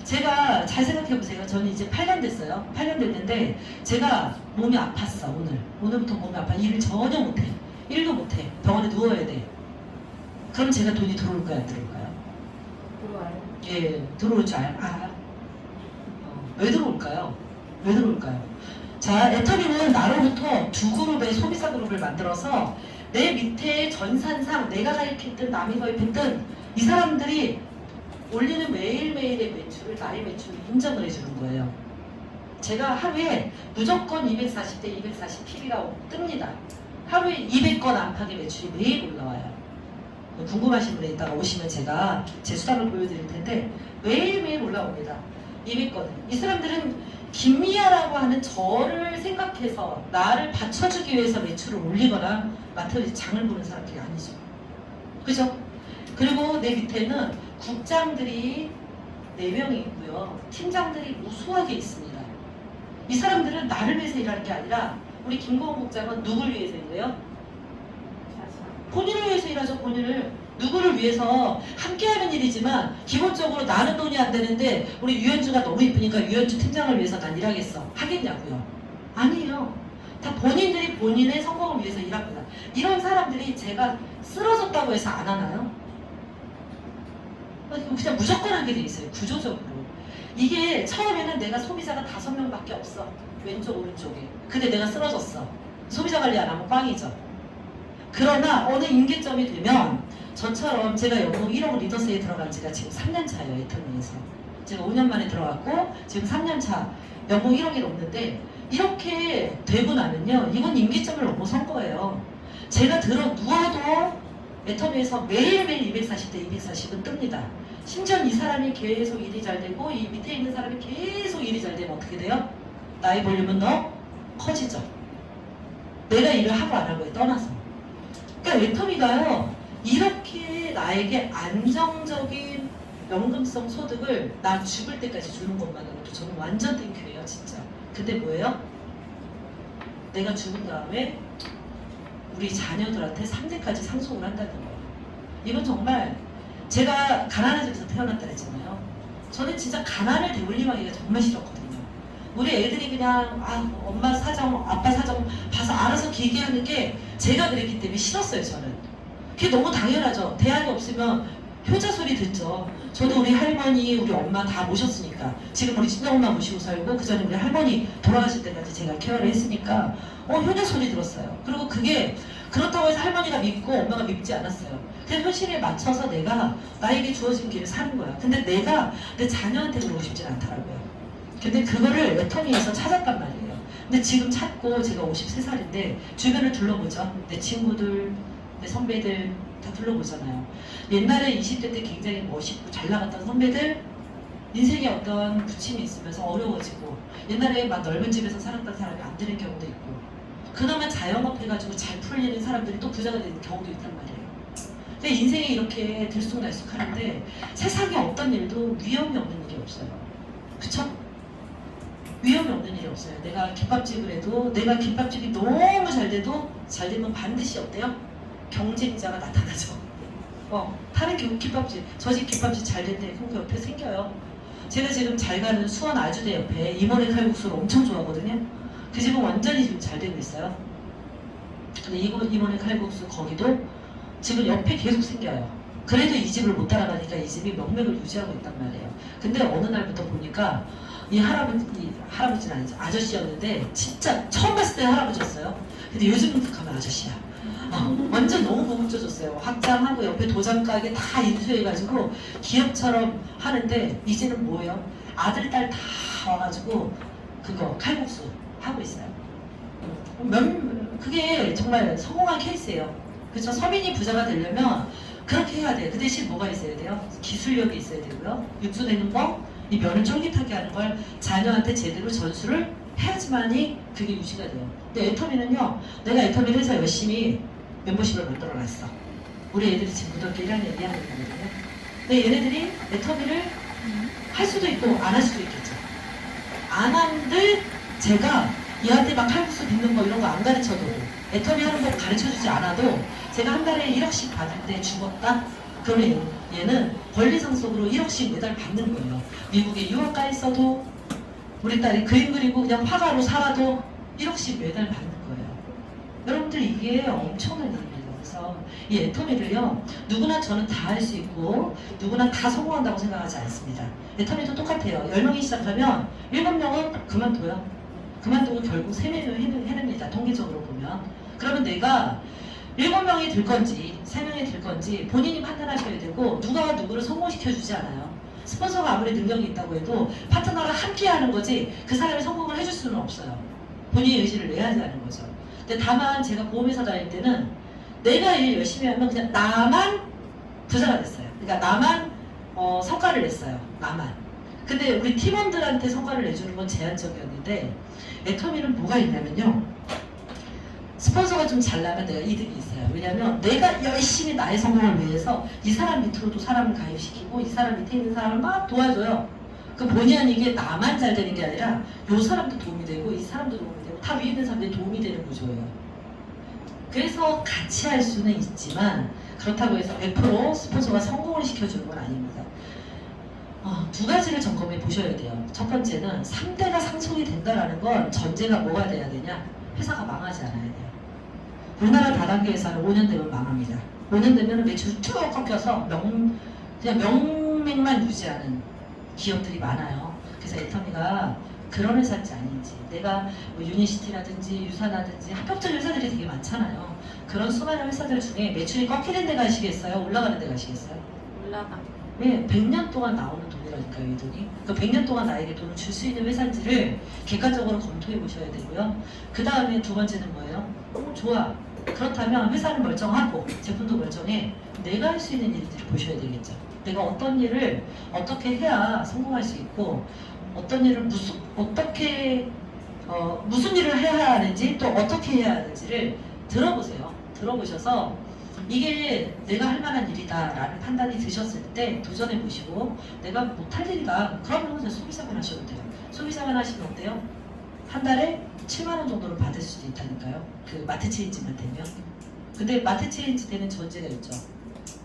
제가 잘 생각해보세요. 저는 이제 8년 됐어요. 8년 됐는데 제가 몸이 아팠어. 오늘부터 몸이 아파. 일을 전혀 못해. 일도 못해. 병원에 누워야 돼. 그럼 제가 돈이 들어올까요? 안 들어올까요? 들어와요. 예, 들어올 줄 알아요. 왜 들어올까요? 왜 들어올까요? 자, 애터미는 나로부터 두 그룹의 소비자 그룹을 만들어서 내 밑에 전산상 내가 가입했든 남이 가입했든 이 사람들이 올리는 매일매일의 매출을 나의 매출을 인정을 해주는 거예요. 제가 하루에 무조건 240대 240PB가 뜹니다. 하루에 200건 안팎의 매출이 매일 올라와요. 궁금하신 분이 있다가 오시면 제가 제 수단을 보여드릴 텐데 매일매일 올라옵니다. 200건. 이 사람들은 김미아라고 하는 저를 생각해서 나를 받쳐주기 위해서 매출을 올리거나 마트에서 장을 보는 사람들이 아니죠. 그죠? 그리고 내 밑에는 국장들이 4명이 있고요. 팀장들이 무수하게 있습니다. 이 사람들은 나를 위해서 일하는 게 아니라 우리 김고은 국장은 누굴 위해서 일해요? 본인을 위해서 일하죠. 본인을. 누구를 위해서 함께하는 일이지만 기본적으로 나는 돈이 안 되는데 우리 유현주가 너무 이쁘니까 유현주 팀장을 위해서 난 일하겠어. 하겠냐고요? 아니에요. 다 본인들이 본인의 성공을 위해서 일합니다. 이런 사람들이 제가 쓰러졌다고 해서 안 하나요? 그냥 무조건 하게 돼 있어요. 구조적으로. 이게 처음에는 내가 소비자가 5명밖에 없어. 왼쪽 오른쪽에. 근데 내가 쓰러졌어. 소비자 관리 안 하면 꽝이죠. 그러나 어느 임계점이 되면 저처럼 제가 연봉 1억 리더스에 들어간 지가 지금 3년 차예요. 애터미에서. 제가 5년 만에 들어갔고 지금 3년 차 연봉 1억이 넘는데 이렇게 되고 나면요. 이건 임계점을 넘어선 거예요. 제가 들어 누워도 애터미에서 매일매일 240대 240은 뜹니다. 심지어 이 사람이 계속 일이 잘 되고 이 밑에 있는 사람이 계속 일이 잘 되면 어떻게 돼요? 나의 볼륨은 더 커지죠. 내가 일을 하고 안 하고에 떠나서. 그러니까 애터미가요. 이렇게 나에게 안정적인 연금성 소득을 나 죽을 때까지 주는 것만으로도 저는 완전 땡큐예요. 진짜. 근데 뭐예요? 내가 죽은 다음에 우리 자녀들한테 3대까지 상속을 한다는 거예요. 이건 정말 제가 가난한 집에서 태어났다 그랬잖아요. 저는 진짜 가난을 대물림하기가 정말 싫었거든요. 우리 애들이 그냥 엄마 사정, 아빠 사정 봐서 알아서 길게 하는 게 제가 그랬기 때문에 싫었어요. 저는. 그게 너무 당연하죠. 대안이 없으면 효자 소리 듣죠. 저도 우리 할머니, 우리 엄마 다 모셨으니까 지금 우리 친정엄마 모시고 살고 그 전에 우리 할머니 돌아가실 때까지 제가 케어를 했으니까 효자 소리 들었어요. 그리고 그게 그렇다고 해서 할머니가 믿고 엄마가 믿지 않았어요. 그냥 현실에 맞춰서 내가 나에게 주어진 길을 사는 거야. 근데 내가 내 자녀한테 그러고 싶진 않더라고요. 근데 그거를 애터미에서 찾았단 말이에요. 근데 지금 찾고 제가 53살인데 주변을 둘러보죠. 내 친구들, 내 선배들 다 둘러보잖아요. 옛날에 20대 때 굉장히 멋있고 잘 나갔던 선배들 인생에 어떤 부침이 있으면서 어려워지고 옛날에 막 넓은 집에서 살았던 사람이 안 되는 경우도 있고 그나마 자영업 해가지고 잘 풀리는 사람들이 또 부자가 되는 경우도 있단 말이에요. 근데 인생에 이렇게 들쑥날쑥 하는데 세상에 어떤 일도 위험이 없는 일이 없어요. 그쵸? 위험이 없는 일이 없어요. 내가 김밥집을 해도 내가 김밥집이 너무 잘 돼도 잘 되면 반드시 어때요? 경쟁자가 나타나죠. 다른 김밥집, 저 집 김밥집 잘 된대. 그럼 그 옆에 생겨요. 제가 지금 잘 가는 수원 아주대 옆에 이모네 칼국수를 엄청 좋아하거든요. 그 집은 완전히 지금 잘 되고 있어요. 근데 이모네 칼국수 거기도 지금 옆에 계속 생겨요. 그래도 이 집을 못 따라가니까 이 집이 명맥을 유지하고 있단 말이에요. 근데 어느 날부터 보니까 이 할아버지는 아니죠. 아저씨였는데 진짜 처음 봤을 때 할아버지였어요. 근데 요즘부터 가면 아저씨야. 완전 너무 고급져졌어요. 확장하고 옆에 도장 가게 다 인수해가지고 기업처럼 하는데 이제는 뭐예요? 아들, 딸 다 와가지고 그거 칼국수 하고 있어요. 그게 정말 성공한 케이스예요. 그렇죠? 서민이 부자가 되려면 그렇게 해야 돼요. 그 대신 뭐가 있어야 돼요? 기술력이 있어야 되고요. 육수 내는 거, 이 면을 쫄깃하게 하는 걸 자녀한테 제대로 전수를 해야지만이 그게 유지가 돼요. 근데 애터미는요, 내가 애터미를 해서 열심히 멤버십을 만들어놨어. 우리 애들이 지금 고등학교 1학년, 2학년이거든요. 근데 얘네들이 애터미를 할 수도 있고 안 할 수도 있겠죠. 안 한들 제가 얘한테 막 칼국수 빚는 거 이런 거 안 가르쳐도 애터미 하는 법 가르쳐주지 않아도 제가 한 달에 1억씩 받을 때 죽었다? 그러면 얘는 권리상속으로 1억씩 매달 받는 거예요. 미국에 유학 가 있어도 우리 딸이 그림 그리고 그냥 화가로 살아도 1억씩 매달 받는 거예요. 여러분들 이게 엄청난 일입니다. 그래서 이 애터미를요 누구나 저는 다 할 수 있고 누구나 다 성공한다고 생각하지 않습니다. 애터미도 똑같아요. 10명이 시작하면 7명은 그만둬요. 그만두고 결국 3명이 해냅니다. 통계적으로 보면. 그러면 내가 7명이 될 건지 3명이 될 건지 본인이 판단하셔야 되고 누가 누구를 성공시켜주지 않아요. 스폰서가 아무리 능력이 있다고 해도 파트너랑 함께 하는 거지 그 사람이 성공을 해줄 수는 없어요. 본인의 의지를 내야 하는 거죠. 근데 다만 제가 보험회사 다닐 때는 내가 일 열심히 하면 그냥 나만 부자가 됐어요. 그러니까 나만 성과를 냈어요. 나만. 근데 우리 팀원들한테 성과를 내주는 건 제한적이었는데 애터미는 뭐가 있냐면요. 스폰서가 좀 잘나면 내가 이득이 있어요. 왜냐면 내가 열심히 나의 성공을 위해서 이 사람 밑으로도 사람을 가입시키고 이 사람 밑에 있는 사람을 막 도와줘요. 그 본의 아니게 나만 잘 되는 게 아니라 이 사람도 도움이 되고 이 사람도 도움이 되고 다 위에 있는 사람들이 도움이 되는 구조예요. 그래서 같이 할 수는 있지만 그렇다고 해서 100% 스폰서가 성공을 시켜주는 건 아닙니다. 두 가지를 점검해 보셔야 돼요. 첫 번째는 3대가 상속이 된다는 건 전제가 뭐가 돼야 되냐? 회사가 망하지 않아야 돼요. 우리나라 다단계 회사는 5년 되면 망합니다. 5년 되면 매출이 쭉 꺾여서 그냥 명맥만 유지하는 기업들이 많아요. 그래서 애터미가 그런 회사인지 아닌지 내가 뭐 유니시티라든지 유사라든지 합격적 회사들이 되게 많잖아요. 그런 수많은 회사들 중에 매출이 꺾이는 데 가시겠어요? 올라가는 데 가시겠어요? 올라가. 네, 100년 동안 나오는 돈이라니까요, 이 돈이. 그 100년 동안 나에게 돈을 줄 수 있는 회사인지를 객관적으로 검토해 보셔야 되고요. 그 다음에 두 번째는 뭐예요? 좋아. 그렇다면 회사는 멀쩡하고 제품도 멀쩡해. 내가 할 수 있는 일들을 보셔야 되겠죠. 내가 어떤 일을 어떻게 해야 성공할 수 있고 어떤 일을 무슨 일을 해야 하는지 또 어떻게 해야 하는지를 들어보세요. 들어보셔서 이게 내가 할 만한 일이다 라는 판단이 드셨을 때 도전해 보시고 내가 못할 일이다 그러면 그냥 소비자만 하셔도 돼요. 소비자만 하시면 어때요? 한 달에 7만 원 정도를 받을 수도 있다니까요. 그 마트 체인지만 되면. 근데 마트 체인지 되는 전제가 있죠.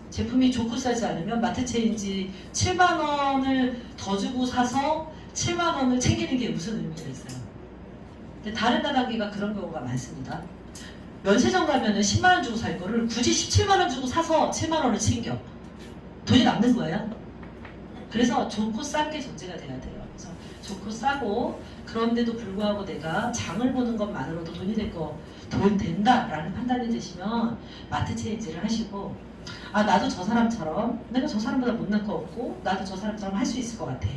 제품이 좋고 싸지 않으면 마트 체인지 7만 원을 더 주고 사서 7만 원을 챙기는 게 무슨 의미가 있어요. 근데 다른 다단계가 그런 경우가 많습니다. 면세점 가면은 10만 원 주고 살 거를 굳이 17만 원 주고 사서 7만 원을 챙겨. 돈이 남는 거예요. 그래서 좋고 싼 게 전제가 돼야 돼요. 그래서 좋고 싸고 그런데도 불구하고 내가 장을 보는 것만으로도 돈 된다라는 판단이 드시면 마트 체인지를 하시고 나도 저 사람처럼 내가 저 사람보다 못날 거 없고 나도 저 사람처럼 할 수 있을 것 같아.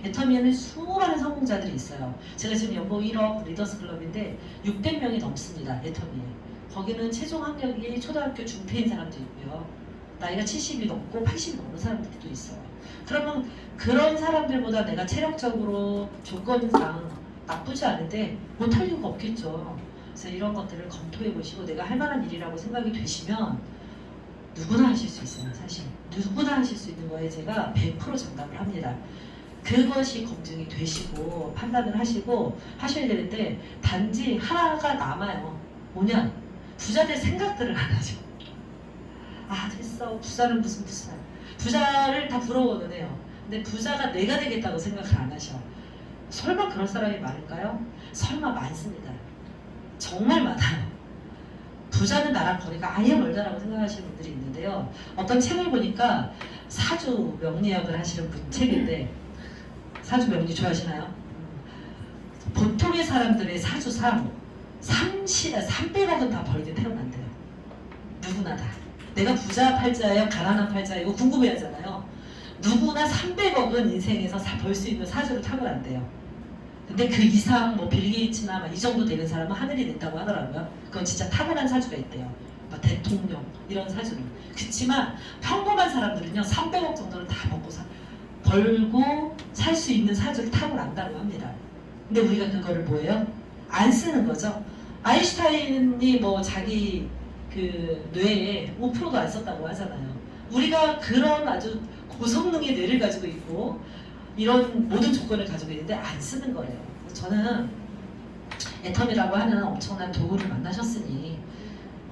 애터미에는 수많은 성공자들이 있어요. 제가 지금 연봉 1억 리더스 클럽인데 600명이 넘습니다. 애터미에. 거기는 최종 학력이 초등학교 중퇴인 사람도 있고요. 나이가 70이 넘고 80이 넘는 사람들도 있어요. 그러면 그런 사람들보다 내가 체력적으로 조건상 나쁘지 않은데 못할 이유가 없겠죠. 그래서 이런 것들을 검토해 보시고 내가 할 만한 일이라고 생각이 되시면 누구나 하실 수 있어요. 사실 누구나 하실 수 있는 거에 제가 100% 장담을 합니다. 그것이 검증이 되시고 판단을 하시고 하셔야 되는데 단지 하나가 남아요. 뭐냐? 부자 될 생각들을 안 하죠. 됐어. 부자는 무슨 부자. 부자를 다 부러워는 해요. 근데 부자가 내가 되겠다고 생각을 안 하셔. 설마 그런 사람이 많을까요? 설마 많습니다. 정말 많아요. 부자는 나랑 거리가 아예 멀다라고 생각하시는 분들이 있는데요. 어떤 책을 보니까 사주 명리학을 하시는 분 책인데 사주 명리 좋아하시나요? 보통의 사람들의 사주상 300억은 다 벌게 태어난대요. 누구나 다. 내가 부자 팔자예요? 가난한 팔자이고 궁금해 하잖아요. 누구나 300억은 인생에서 벌 수 있는 사주를 타고난대요. 근데 그 이상 빌 게이츠나 이 정도 되는 사람은 하늘이 냈다고 하더라고요. 그건 진짜 타고난 사주가 있대요. 대통령 이런 사주는. 그렇지만 평범한 사람들은요 300억 정도는 다 벌고 살 수 있는 사주를 타고난다고 합니다. 근데 우리가 그거를 뭐예요? 안 쓰는 거죠. 아인슈타인이 자기 그 뇌에 5%도 안 썼다고 하잖아요. 우리가 그런 아주 고성능의 뇌를 가지고 있고 이런 모든 조건을 가지고 있는데 안 쓰는 거예요. 저는 애텀이라고 하는 엄청난 도구를 만나셨으니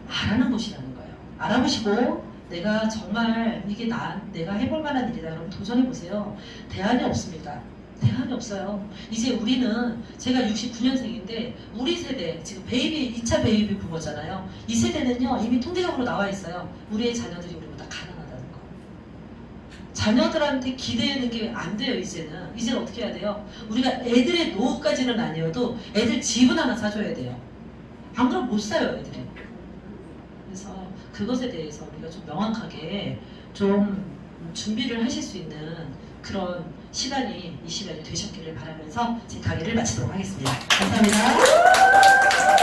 알아보시라는 거예요. 알아보시고 내가 정말 이게 내가 해볼 만한 일이다 그러면 도전해보세요. 대안이 없습니다. 대안이 없어요. 이제 우리는 제가 69년생인데 우리 세대 지금 베이비 2차 베이비 부모잖아요. 이 세대는요 이미 통계적으로 나와 있어요. 우리의 자녀들이 우리보다 가난하다는 거. 자녀들한테 기대는 게 안 돼요. 이제는 어떻게 해야 돼요? 우리가 애들의 노후까지는 아니어도 애들 집은 하나 사줘야 돼요. 안 그러면 못 사요 애들이. 그래서 그것에 대해서 우리가 좀 명확하게 좀 준비를 하실 수 있는 그런 시간이 이 시간이 되셨기를 바라면서 제 강의를 마치도록 하겠습니다. 감사합니다.